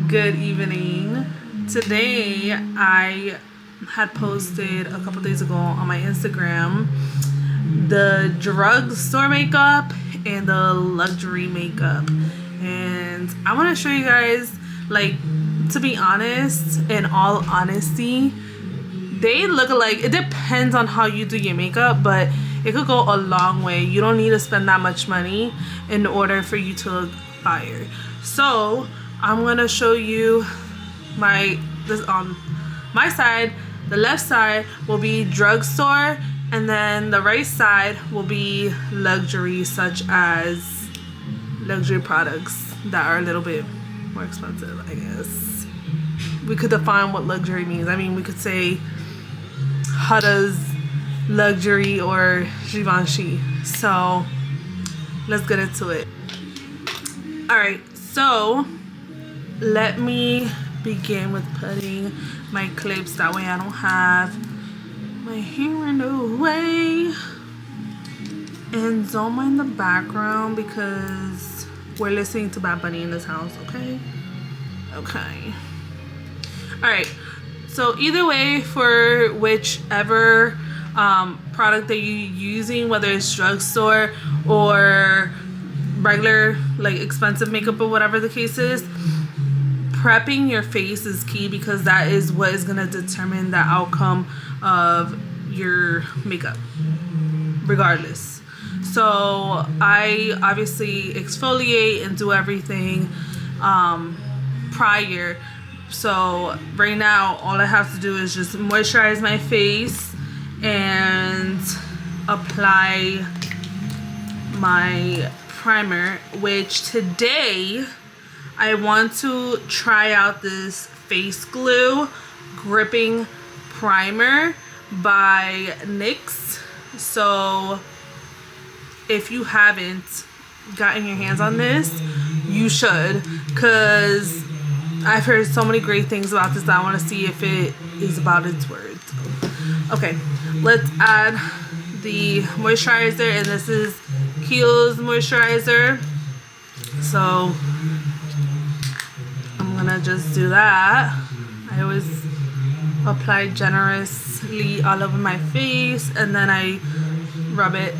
Good evening. Today I had posted a couple days ago on my Instagram the drugstore makeup and the luxury makeup, and I want to show you guys, like, to be honest, in all honesty, they look alike. It depends on how you do your makeup, but it could go a long way. You don't need to spend that much money in order for you to look fire. So I'm gonna show you this on my side. The left side will be drugstore, and then the right side will be luxury, such as luxury products that are a little bit more expensive, I guess. We could define what luxury means. I mean, we could say Huda's luxury or Givenchy. So let's get into it. Alright, so let me begin with putting my clips, that way I don't have my hair in the way. And don't mind the background because we're listening to Bad Bunny in this house, okay? Okay. Alright, so either way, for whichever product that you're using, whether it's drugstore or regular, like, expensive makeup or whatever the case is, prepping your face is key, because that is what is going to determine the outcome of your makeup regardless. So I obviously exfoliate and do everything prior. So right now all I have to do is just moisturize my face and apply my primer, which today I want to try out this face glue gripping primer by NYX. So if you haven't gotten your hands on this, you should, because I've heard so many great things about this that I want to see if it is about its words. Okay, let's add the moisturizer, and this is Kiehl's moisturizer. So I'm gonna just do that. I always apply generously all over my face, and then I rub it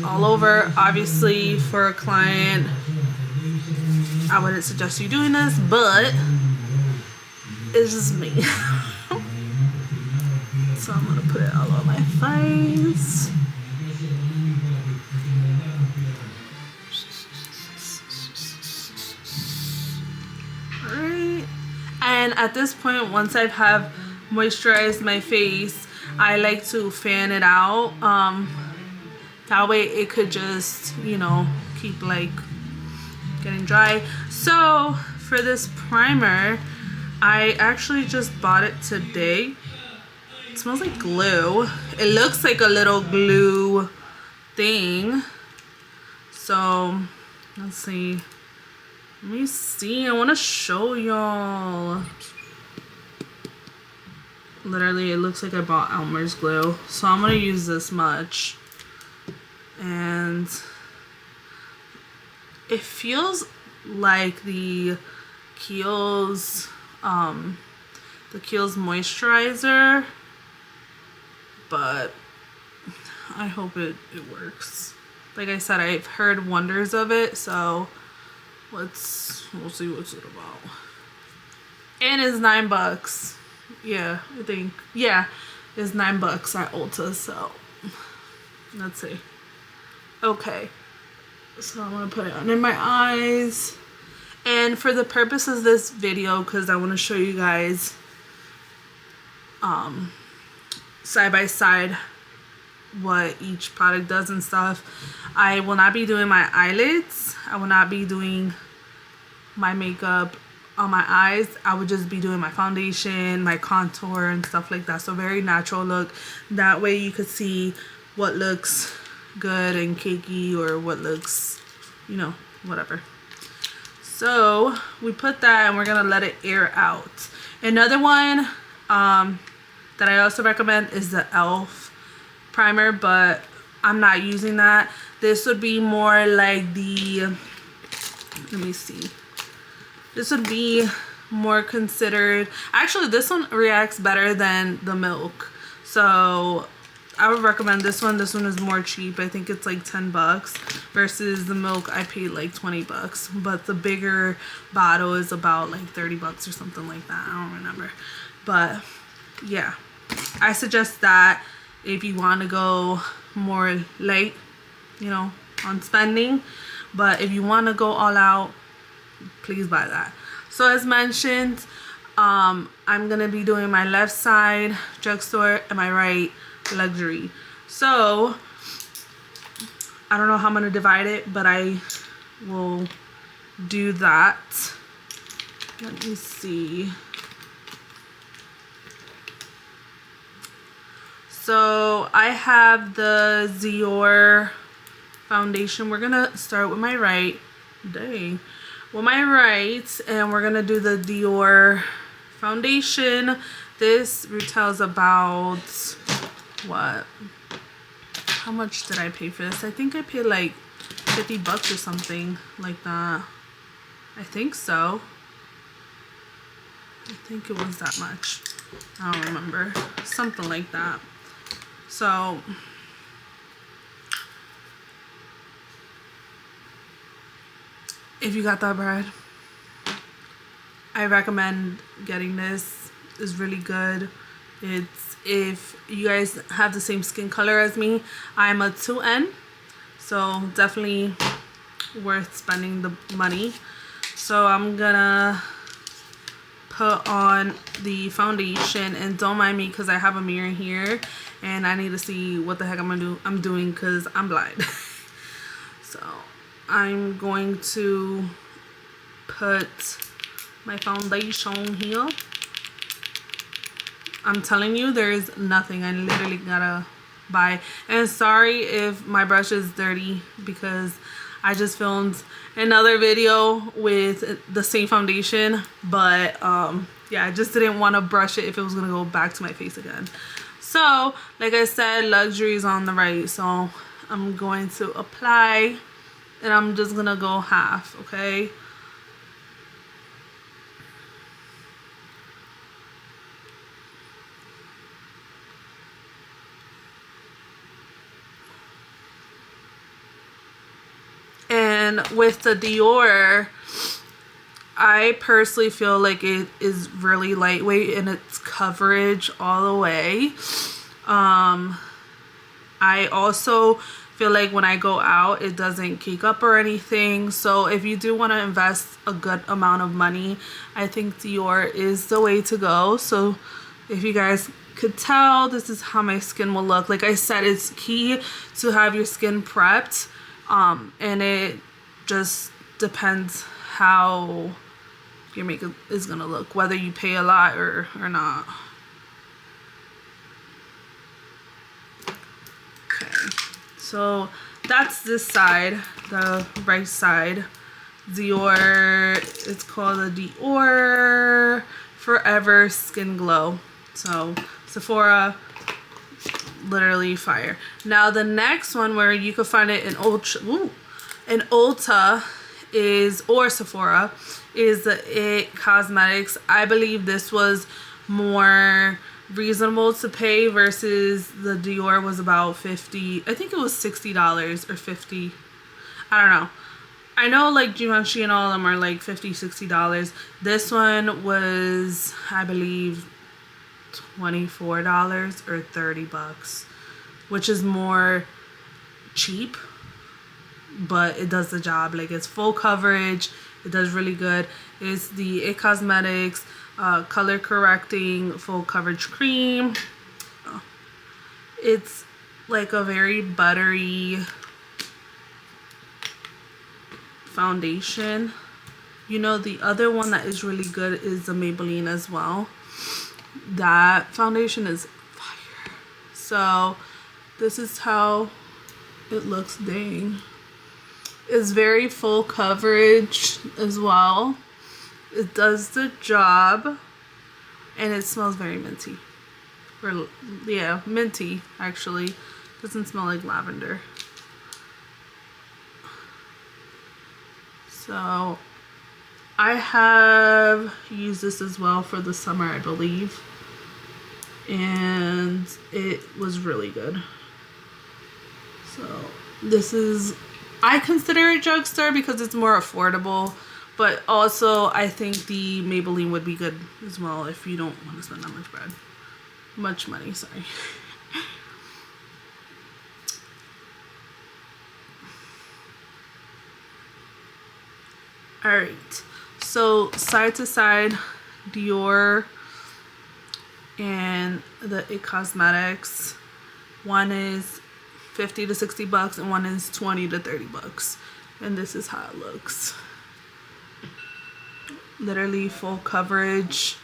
all over. Obviously, for a client, I wouldn't suggest you doing this, but it's just me. So I'm gonna put it all on my face. Alright. And at this point, once I have moisturized my face, I like to fan it out. That way it could just, you know, keep like getting dry. So for this primer, I actually just bought it today. It smells like glue. It looks like a little glue thing. So let's see. Let me see. I want to show y'all. Literally, it looks like I bought Elmer's glue. So I'm going to use this much. And it feels like the Kiehl's moisturizer, but I hope it works. Like I said, I've heard wonders of it, so we'll see what's it about. And it's $9. Yeah, I think. Yeah, it's $9 at Ulta, so let's see. Okay, so I'm gonna put it under my eyes, and for the purpose of this video, because I want to show you guys side by side what each product does and stuff, I will not be doing my eyelids. I will not be doing my makeup on my eyes. I would just be doing my foundation, my contour, and stuff like that. So very natural look. That way you could see what looks good and cakey, or what looks, you know, whatever. So we put that, and we're gonna let it air out. Another one that I also recommend is the e.l.f. primer, but I'm not using that. This would be more like the, let me see, This would be more considered. Actually, this one reacts better than the milk. So I would recommend this one. This one is more cheap. I think it's like 10 bucks versus the milk I paid like 20 bucks. But the bigger bottle is about like 30 bucks or something like that. I don't remember. But yeah, I suggest that if you want to go more light, you know, on spending. But if you want to go all out, please buy that. So as mentioned, I'm gonna be doing my left side drugstore and my right luxury. So I don't know how I'm gonna divide it, but I will do that. Let me see. So I have the Dior foundation. We're gonna start with my right. Dang. With my right, and we're gonna do the Dior foundation. This retails about what? How much did I pay for this? I think I paid like 50 bucks or something like that. I think so. I think it was that much. I don't remember. Something like that. So if you got that bread, I recommend getting this. It's really good. It's, if you guys have the same skin color as me, I'm a 2N, so definitely worth spending the money. So I'm gonna put on the foundation, and don't mind me because I have a mirror here and I need to see what the heck I'm doing because I'm blind. So I'm going to put my foundation here. I'm telling you, there is nothing. I literally gotta buy. And sorry if my brush is dirty because I just filmed another video with the same foundation. But yeah, I just didn't want to brush it if it was gonna go back to my face again. So like I said, luxury is on the right. So I'm going to apply. And I'm just gonna go half, okay? And with the Dior, I personally feel like it is really lightweight in its coverage all the way. I also feel like when I go out, it doesn't cake up or anything. So if you do want to invest a good amount of money, I think Dior is the way to go. So if you guys could tell, this is how my skin will look. Like I said, it's key to have your skin prepped, and it just depends how your makeup is gonna look, whether you pay a lot or not. So that's this side, the right side. Dior, it's called the Dior Forever Skin Glow. So Sephora, literally fire. Now the next one where you can find it in Ulta is, or Sephora, is the It Cosmetics. I believe this was more reasonable to pay versus the Dior was about 50. I think it was $60 or 50. I don't know. I know like Givenchy and all of them are like $50, $60. This one was, I believe, $24 or 30 bucks, which is more cheap, but it does the job. Like, it's full coverage. It does really good. It's the It Cosmetics color correcting full coverage cream. It's like a very buttery foundation. You know, the other one that is really good is the Maybelline as well. That foundation is fire. So this is how it looks. Dang. It's very full coverage as well. It does the job, and it smells very minty. Or yeah, minty actually. Doesn't smell like lavender. So I have used this as well for the summer, I believe. And it was really good. So this is, I consider it drugstore because it's more affordable. But also, I think the Maybelline would be good as well if you don't want to spend that much money, sorry. Alright, so side to side, Dior and the It Cosmetics. One is 50 to 60 bucks and one is 20 to 30 bucks. And this is how it looks. Literally full coverage.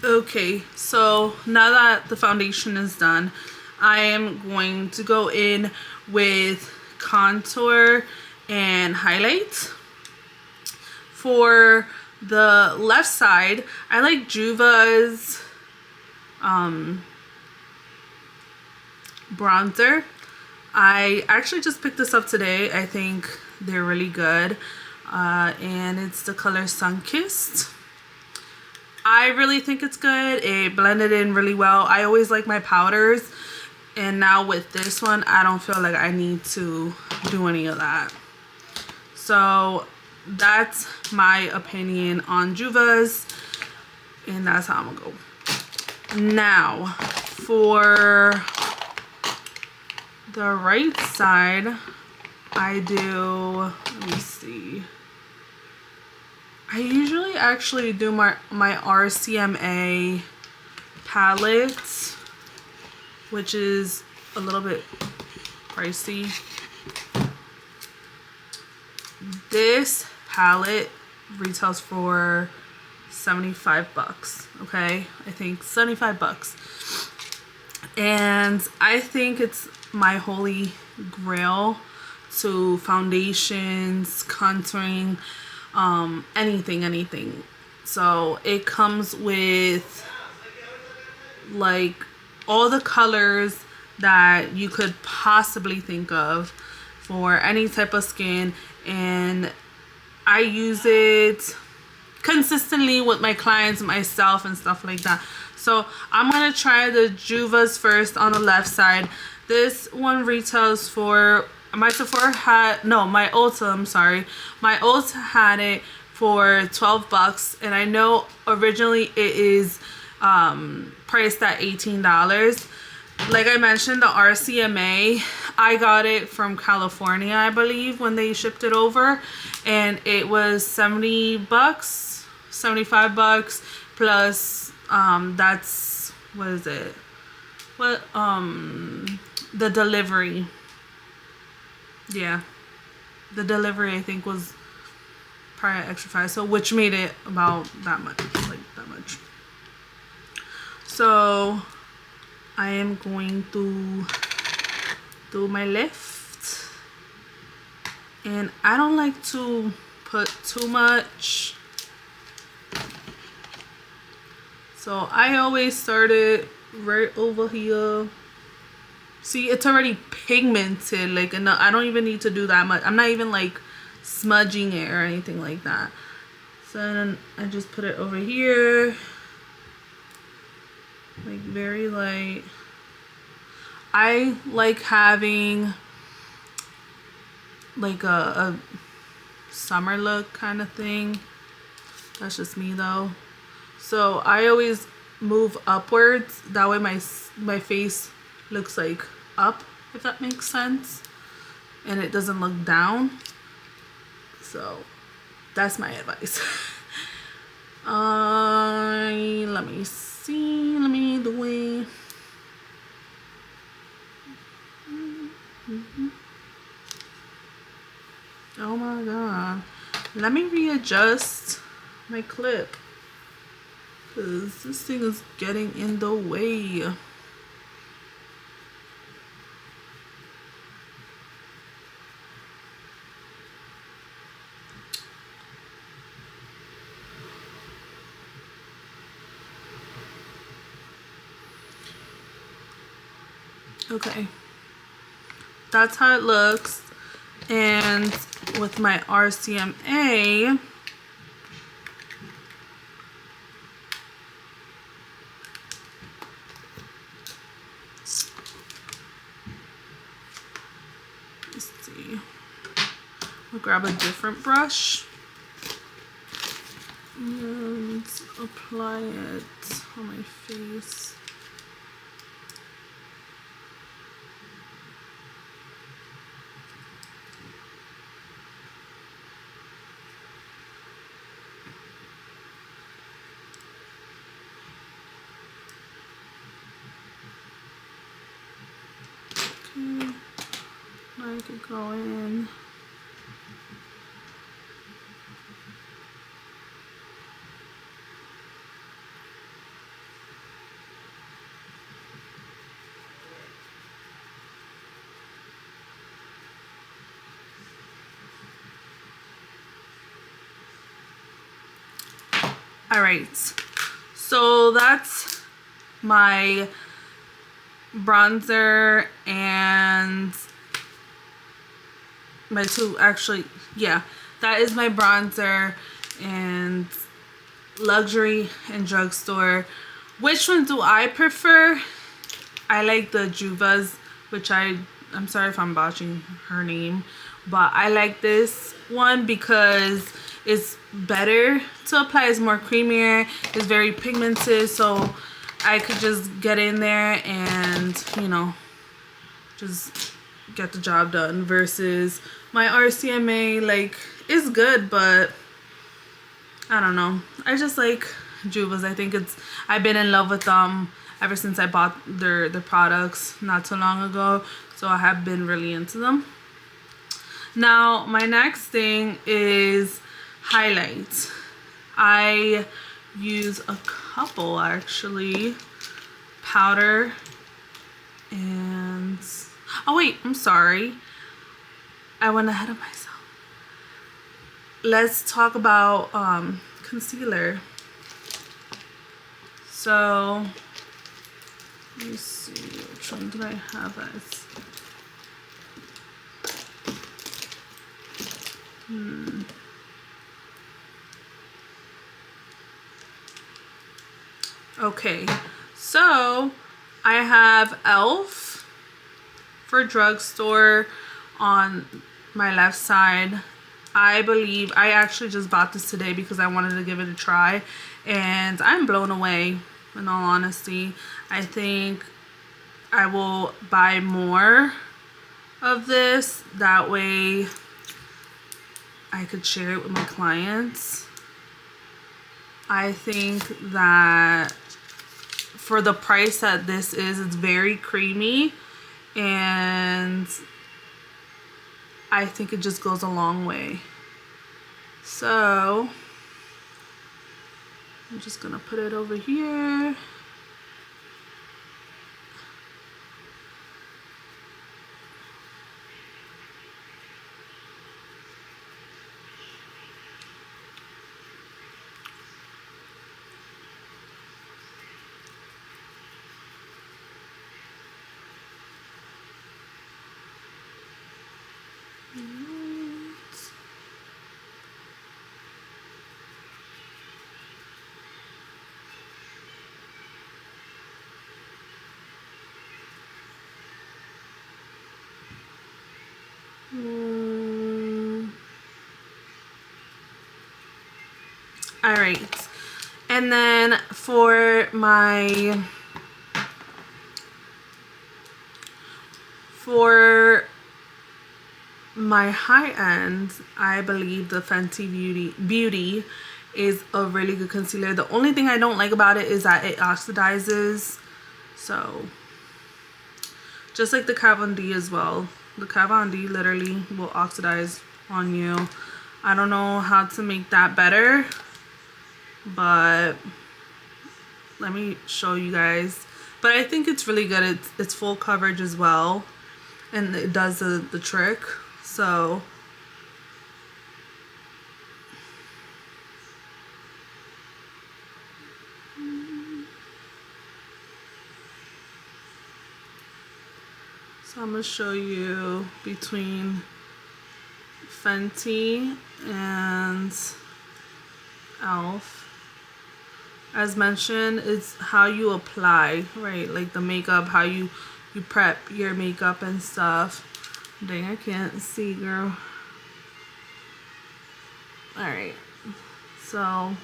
Okay, so now that the foundation is done, I am going to go in with contour and highlight. For the left side, I like Juva's bronzer. I actually just picked this up today. I think they're really good. And it's the color Sunkissed. I really think it's good. It blended in really well. I always like my powders, and now with this one I don't feel like I need to do any of that. So that's my opinion on Juva's, and that's how I'm gonna go. Now for the right side, I do, let me see, I usually actually do my RCMA palette, which is a little bit pricey. This palette retails for 75 bucks, okay? I think 75 bucks. And I think it's my holy grail to foundations, contouring, anything. So it comes with like all the colors that you could possibly think of for any type of skin, and I use it consistently with my clients, myself, and stuff like that. So I'm gonna try the Juva's first on the left side. This one retails for, my Sephora had, no, my Ulta, I'm sorry. My Ulta had it for 12 bucks, and I know originally it is priced at $18. Like I mentioned, the RCMA, I got it from California, I believe, when they shipped it over, and it was 70 bucks, 75 bucks, plus that's, what is it? What, the delivery. Yeah, the delivery I think was probably extra $5, so which made it about that much, like that much. So I am going to do my lift, and I don't like to put too much, so I always start it right over here. See, it's already pigmented, like, and I don't even need to do that much. I'm not even like smudging it or anything like that. So then I just put it over here, like very light. I like having like a summer look kind of thing. That's just me though. So I always move upwards. That way my face looks like up, if that makes sense, and it doesn't look down. So that's my advice. Let me see, let me the way. Oh my god, let me readjust my clip, because this thing is getting in the way. Okay, that's how it looks. And with my RCMA, grab a different brush and apply it on my face. Okay, I could go in. All right, so that's my bronzer and my two, actually, yeah, that is my bronzer and luxury and drugstore. Which one do I prefer? I like the Juva's, which I'm sorry if I'm botching her name, but I like this one because it's better to apply. It's more creamier, it's very pigmented, so I could just get in there and, you know, just get the job done. Versus my RCMA, like, it's good, but I don't know. I just like Juva's. I think I've been in love with them ever since I bought their products not too long ago. So I have been really into them. Now, my next thing is highlights. I use a couple, actually. Powder and... oh, wait, I'm sorry. I went ahead of myself. Let's talk about concealer. So, let me see, which one did I have as? Okay, so I have e.l.f. for drugstore on my left side. I believe I actually just bought this today because I wanted to give it a try, and I'm blown away, in all honesty. I think I will buy more of this. That way I could share it with my clients. I think that for the price that this is, it's very creamy, and I think it just goes a long way. So I'm just gonna put it over here. All right, and then for my high end, I believe the Fenty Beauty is a really good concealer. The only thing I don't like about it is that it oxidizes. So just like the Kat Von D as well. The Kat Von D literally will oxidize on you. I don't know how to make that better, but let me show you guys. But I think it's really good. It's full coverage as well, and it does the trick. So I'm gonna show you between Fenty and e.l.f. As mentioned, it's how you apply, right? Like the makeup, how you prep your makeup and stuff. Dang, I can't see, girl. All right, so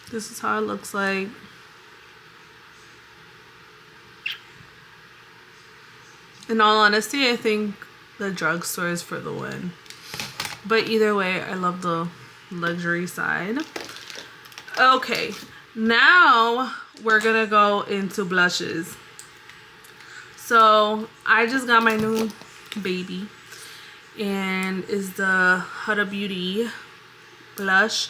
this is how it looks like. In all honesty, I think the drugstore is for the win. But either way, I love the luxury side. Okay, now we're gonna go into blushes. So I just got my new baby, and is the Huda Beauty blush.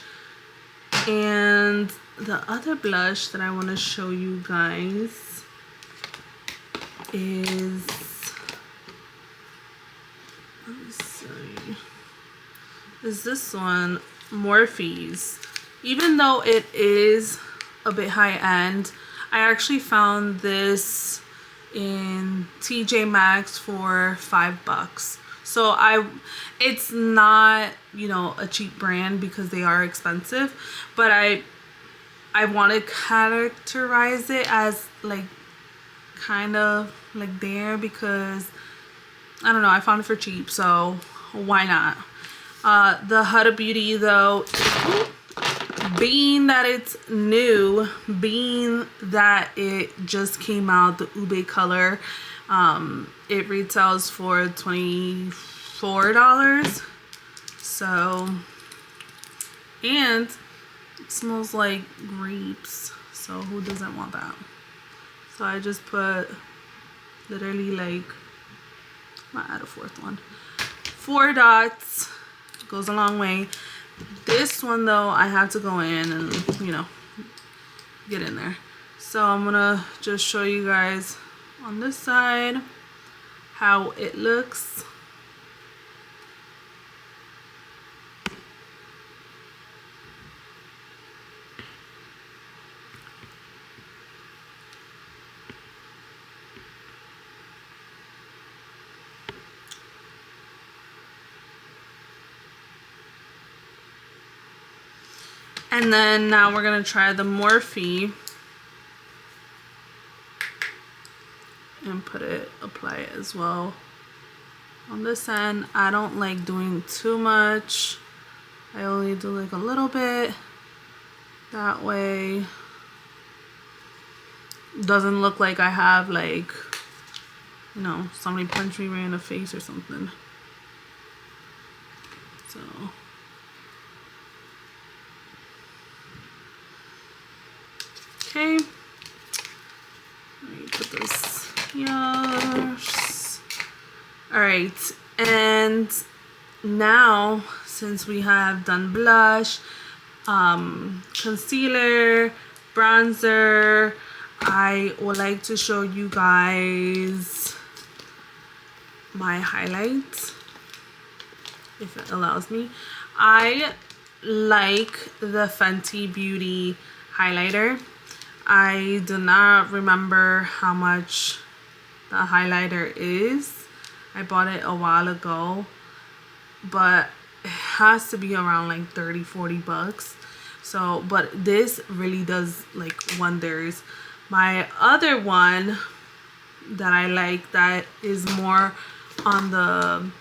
And the other blush that I want to show you guys is, let me see, is this one, Morphe's. Even though it is a bit high end, I actually found this in TJ Maxx for $5. So it's not, you know, a cheap brand because they are expensive, but I want to characterize it as like kind of like there because I don't know, I found it for cheap, so why not? The Huda Beauty though, being that it's new, being that it just came out, the ube color, it retails for $24. So, and it smells like grapes, so who doesn't want that? So I just put literally like, I might add a fourth one, 4 dots, goes a long way. This one though, I have to go in and, you know, get in there. So I'm gonna just show you guys on this side how it looks. And then now we're gonna try the Morphe and apply it as well. On this end, I don't like doing too much. I only do like a little bit. That way, doesn't look like I have like, you know, somebody punched me right in the face or something. So. Okay, let me put this here. All right, and now since we have done blush, concealer, bronzer, I would like to show you guys my highlights, if it allows me. I like the Fenty Beauty highlighter. I do not remember how much the highlighter is. I bought it a while ago, but it has to be around like 30-40 bucks. So, but this really does like wonders. My other one that I like that is more on the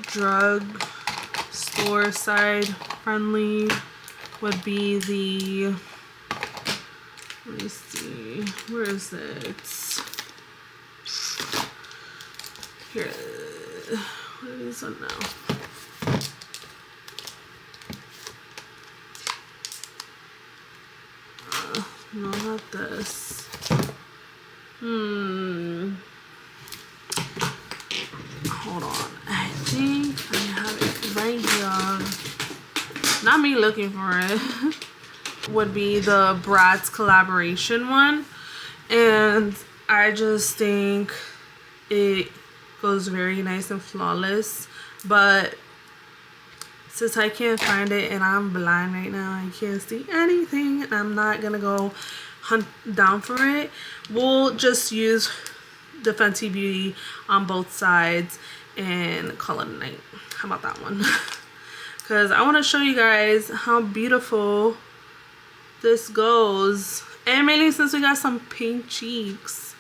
drug store side friendly would be the, let me see, where is it? Here, what is this one now? No, not this. Hold on. I think I have it right here. Not me looking for it. Would be the Bratz collaboration one. And I just think it goes very nice and flawless. But since I can't find it and I'm blind right now, I can't see anything, and I'm not gonna go hunt down for it, we'll just use the Fenty Beauty on both sides and call it a night. How about that one? Because I want to show you guys how beautiful this goes, and mainly since we got some pink cheeks.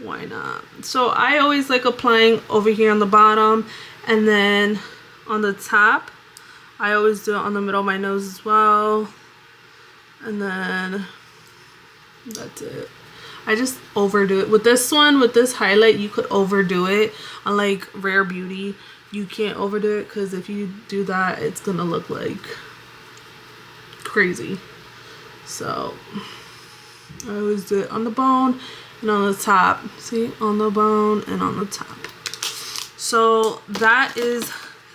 why not? So I always like applying over here on the bottom, and then on the top. I always do it on the middle of my nose as well, and then that's it. I just overdo it with this one. With this highlight, you could overdo it. Unlike Rare Beauty, you can't overdo it, because if you do that, it's gonna look like crazy. So I always do it on the bone and on the top. See, on the bone and on the top. So that is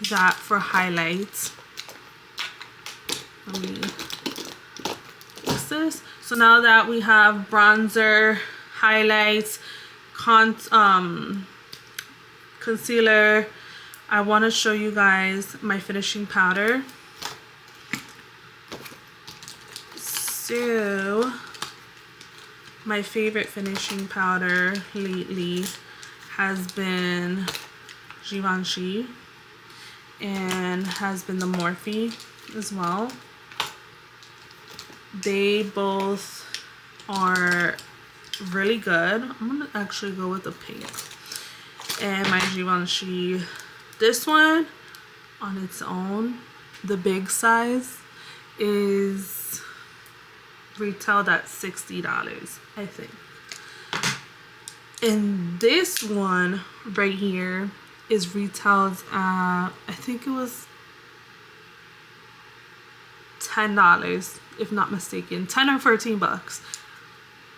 that for highlights. Let me fix this. So now that we have bronzer, highlights, concealer, I want to show you guys my finishing powder. So my favorite finishing powder lately has been Givenchy, and has been the Morphe as well. They both are really good. I'm gonna actually go with the pink. And my Givenchy, this one on its own, the big size, is retailed at $60, I think. And this one right here is retailed at, I think it was $10, if not mistaken. 10 or 14 bucks.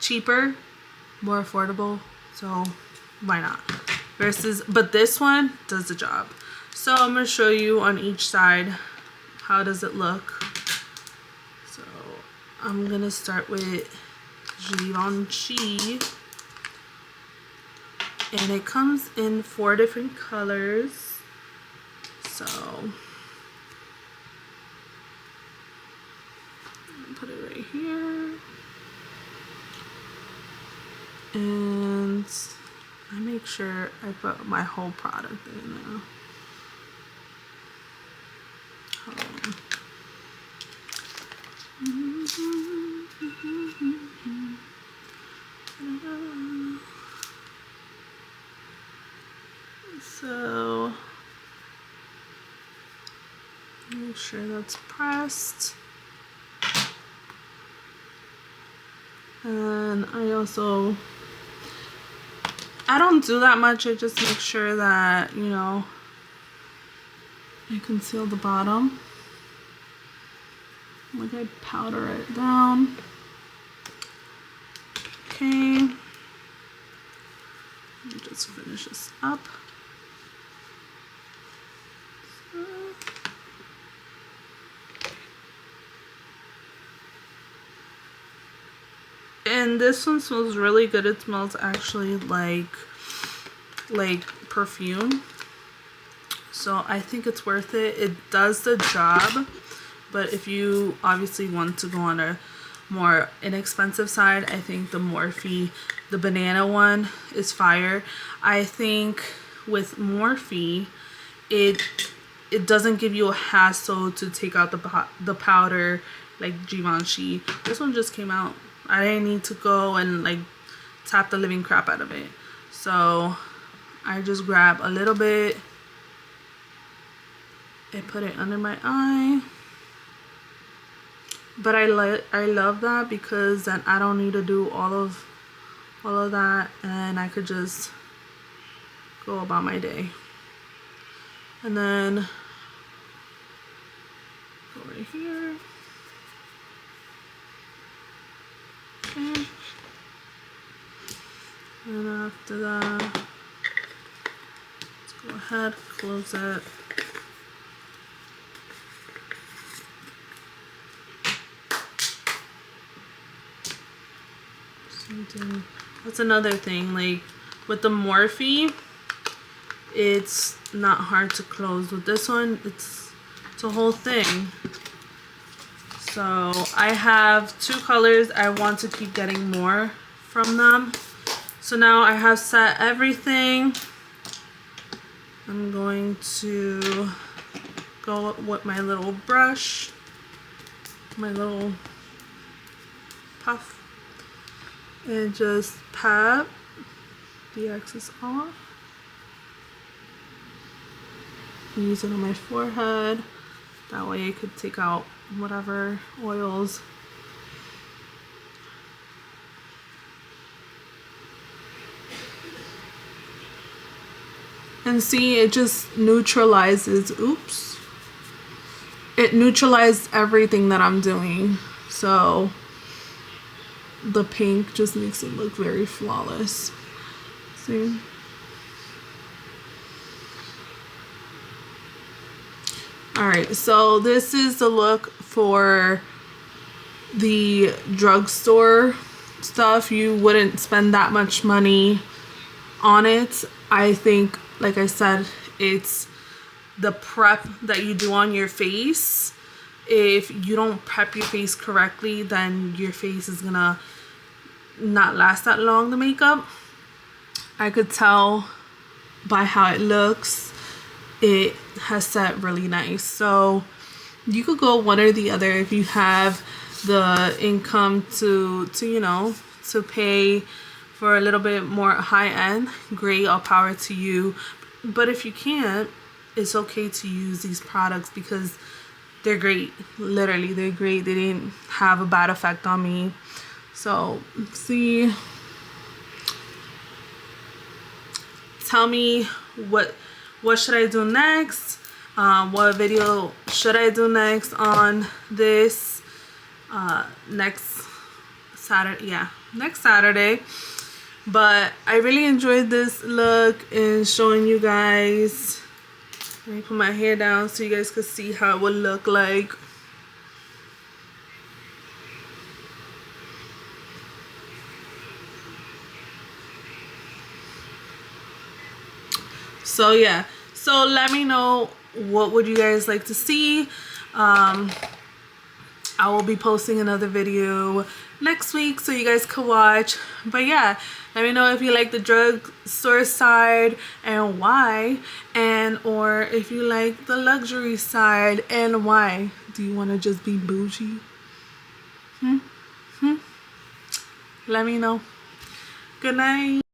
Cheaper, more affordable, so why not? Versus, but this one does the job. So I'm gonna show you on each side how does it look. So I'm gonna start with Givenchy, and it comes in 4 different colors. So put it right here, and I make sure I put my whole product in now. So make sure that's pressed. And I don't do that much. I just make sure that, you know, I conceal the bottom. Like I powder it down. Okay. Let me just finish this up. And this one smells really good. It smells actually like perfume. So I think it's worth it. It does the job. But if you obviously want to go on a more inexpensive side, I think the Morphe, the banana one, is fire. I think with Morphe, it doesn't give you a hassle to take out the powder like Givenchy. This one just came out. I didn't need to go and like tap the living crap out of it. So I just grab a little bit and put it under my eye. But I love that, because then I don't need to do all of that, and I could just go about my day. And then go right here. Okay. And after that, let's go ahead, close it. That's another thing, like with the Morphe, it's not hard to close. With this one, it's a whole thing. So I have 2 colors. I want to keep getting more from them. So now I have set everything. I'm going to go with my little brush, my little puff, and just pat the excess off. Use it on my forehead. That way I could take out whatever oils. And see, it just neutralizes, oops. It neutralized everything that I'm doing. So the pink just makes it look very flawless. See? Alright, so this is the look for the drugstore stuff. You wouldn't spend that much money on it. I think, like I said, it's the prep that you do on your face. If you don't prep your face correctly, then your face is gonna not last that long, the makeup. I could tell by how it looks. It has set really nice. So you could go one or the other if you have the income to you know, to pay for a little bit more high end. Great, all power to you. But if you can't, it's okay to use these products because they're great. Literally, they're great. They didn't have a bad effect on me. So see, tell me what should I do next. What video should I do next on this next Saturday? Yeah, next Saturday. But I really enjoyed this look and showing you guys. Let me put my hair down so you guys could see how it would look like. So yeah, so let me know what would you guys like to see. I will be posting another video next week so you guys can watch. But yeah, let me know if you like the drugstore side and why, and or if you like the luxury side and why. Do you want to just be bougie? Let me know. Good night.